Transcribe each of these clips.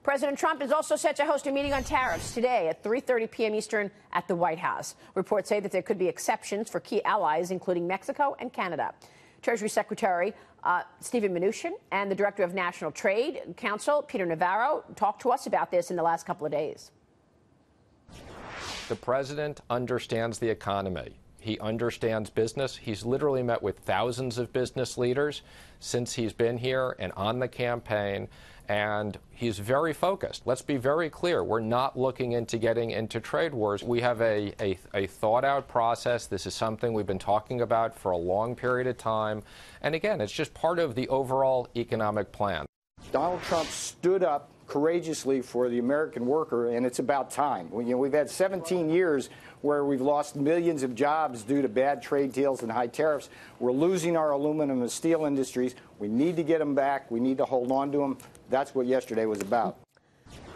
President Trump is also set to host a meeting on tariffs today at 3:30 p.m. Eastern at the White House. Reports say that there could be exceptions for key allies, including Mexico and Canada. Treasury Secretary Steven Mnuchin and the Director of National Trade Council, Peter Navarro, talked to us about this in the last couple of days. The president understands the economy. He understands business. He's literally met with thousands of business leaders since he's been here and on the campaign, and he's very focused. Let's be very clear. We're not looking into getting into trade wars. We have a thought-out process. This is something we've been talking about for a long period of time. And again, it's just part of the overall economic plan. Donald Trump stood up courageously for the American worker, and it's about time. We've had 17 years where we've lost millions of jobs due to bad trade deals and high tariffs. We're losing our aluminum and steel industries. We need to get them back. We need to hold on to them. That's what yesterday was about.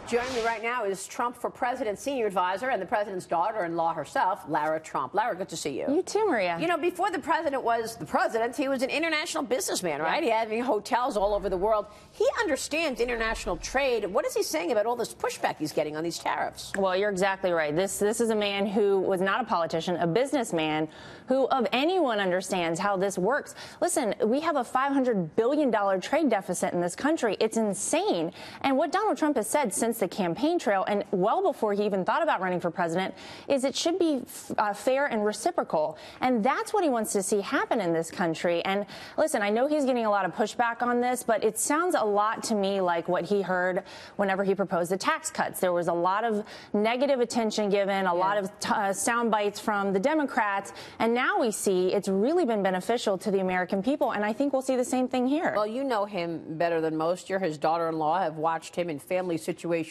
Joining me right now is Trump for President senior advisor and the president's daughter-in-law herself, Lara Trump. Lara, good to see you. You too, Maria. You know, before the president was the president, he was an international businessman, right? Yeah. He had hotels all over the world. He understands international trade. What is he saying about all this pushback he's getting on these tariffs? Well, you're exactly right. This is a man who was not a politician, a businessman who of anyone understands how this works. Listen, we have a $500 billion trade deficit in this country. It's insane. And what Donald Trump has said since the campaign trail, and well before he even thought about running for president, is it should be fair and reciprocal. And that's what he wants to see happen in this country. And listen, I know he's getting a lot of pushback on this, but it sounds a lot to me like what he heard whenever he proposed the tax cuts. There was a lot of negative attention given, a lot of sound bites from the Democrats. And now we see it's really been beneficial to the American people. And I think we'll see the same thing here. Well, you know him better than most. You're his daughter-in-law, have watched him in family situations.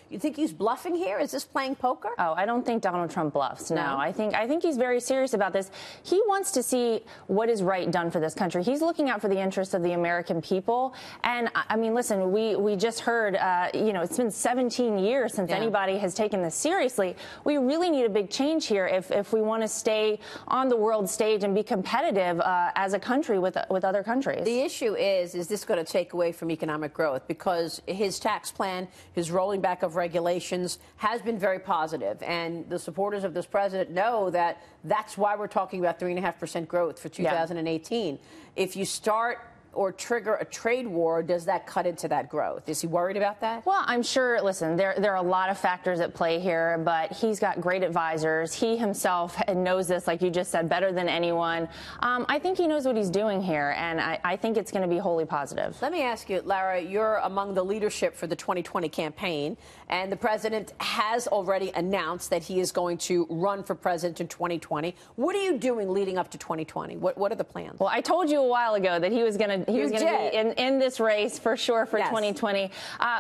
You think he's bluffing here? Is this playing poker? Oh, I don't think Donald Trump bluffs. No, I think he's very serious about this. He wants to see what is right done for this country. He's looking out for the interests of the American people. And I mean, listen, we just heard, it's been 17 years since anybody has taken this seriously. We really need a big change here if we want to stay on the world stage and be competitive as a country with other countries. The issue is this going to take away from economic growth? Because his tax plan, his rolling back of regulations has been very positive, and the supporters of this president know that that's why we're talking about 3.5% growth for 2018. If you start or trigger a trade war, does that cut into that growth? Is he worried about that? Well, I'm sure, listen, there are a lot of factors at play here, but he's got great advisors. He himself knows this, like you just said, better than anyone. I think he knows what he's doing here, and I think it's going to be wholly positive. Let me ask you, Lara, you're among the leadership for the 2020 campaign, and the president has already announced that he is going to run for president in 2020. What are you doing leading up to 2020? What are the plans? Well, I told you a while ago that he was going to be in this race for sure for 2020.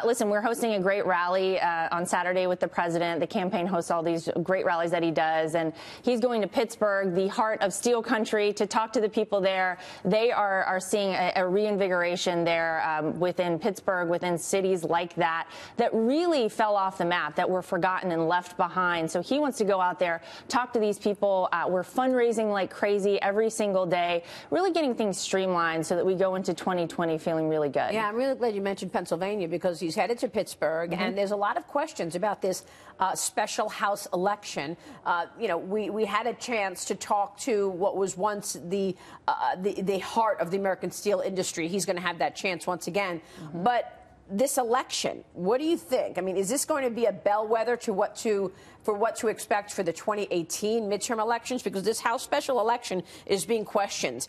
Listen, we're hosting a great rally on Saturday with the president. The campaign hosts all these great rallies that he does, and he's going to Pittsburgh, the heart of steel country, to talk to the people there. They are seeing a reinvigoration there within Pittsburgh, within cities like that really fell off the map, that were forgotten and left behind. So he wants to go out there, talk to these people. We're fundraising like crazy every single day, really getting things streamlined so that we go into 2020 feeling really good. Yeah, I'm really glad you mentioned Pennsylvania, because he's headed to Pittsburgh, and there's a lot of questions about this special House election. We had a chance to talk to what was once the heart of the American steel industry. He's going to have that chance once again. But this election, what do you think? I mean, is this going to be a bellwether for what to expect for the 2018 midterm elections? Because this House special election is being questioned.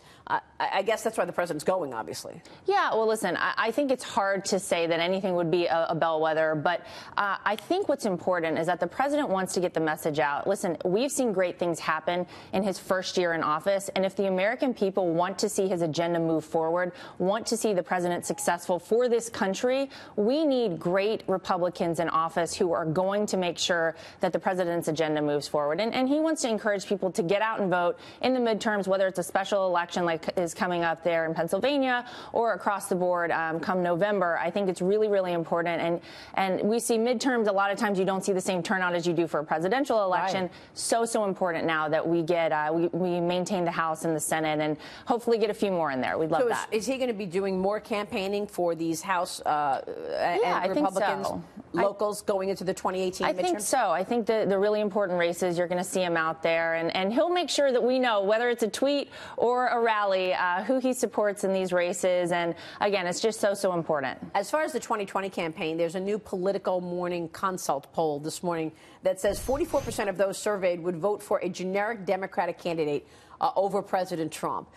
I guess that's why the president's going, obviously. Yeah, well, listen, I think it's hard to say that anything would be a bellwether, but I think what's important is that the president wants to get the message out. Listen, we've seen great things happen in his first year in office, and if the American people want to see his agenda move forward, want to see the president successful for this country, we need great Republicans in office who are going to make sure that the president's agenda moves forward. And he wants to encourage people to get out and vote in the midterms, whether it's a special election like is coming up there in Pennsylvania or across the board come November. I think it's really, really important. And we see midterms, a lot of times you don't see the same turnout as you do for a presidential election. Right. So important now that we get we maintain the House and the Senate and hopefully get a few more in there. We'd love that. Is he going to be doing more campaigning for these House and Republicans, locals going into the 2018 midterms? I think so. I think the really important races, you're going to see him out there, and he'll make sure that we know, whether it's a tweet or a rally, who he supports in these races. And again, it's just so important. As far as the 2020 campaign, there's a new Political Morning Consult poll this morning that says 44% of those surveyed would vote for a generic Democratic candidate over President Trump.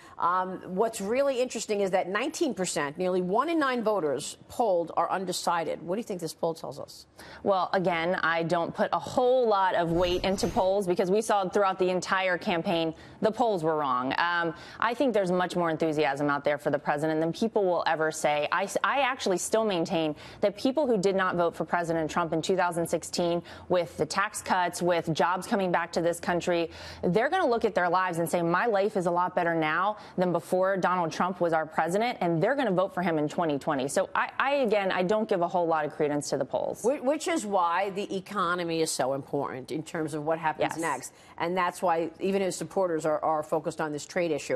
What's really interesting is that 19%, nearly 1 in 9 voters polled, are undecided. What do you think this poll tells us? Well, again, I don't put a whole lot of weight into polls because we saw throughout the entire campaign the polls were wrong. I think there's much more enthusiasm out there for the president than people will ever say. I actually still maintain that people who did not vote for President Trump in 2016, with the tax cuts, with jobs coming back to this country, they're going to look at their lives and say, my life is a lot better now than before Donald Trump was our president, and they're going to vote for him in 2020. So I don't give a whole lot of credence to the polls. Which is why the economy is so important in terms of what happens next. And that's why even his supporters are focused on this trade issue.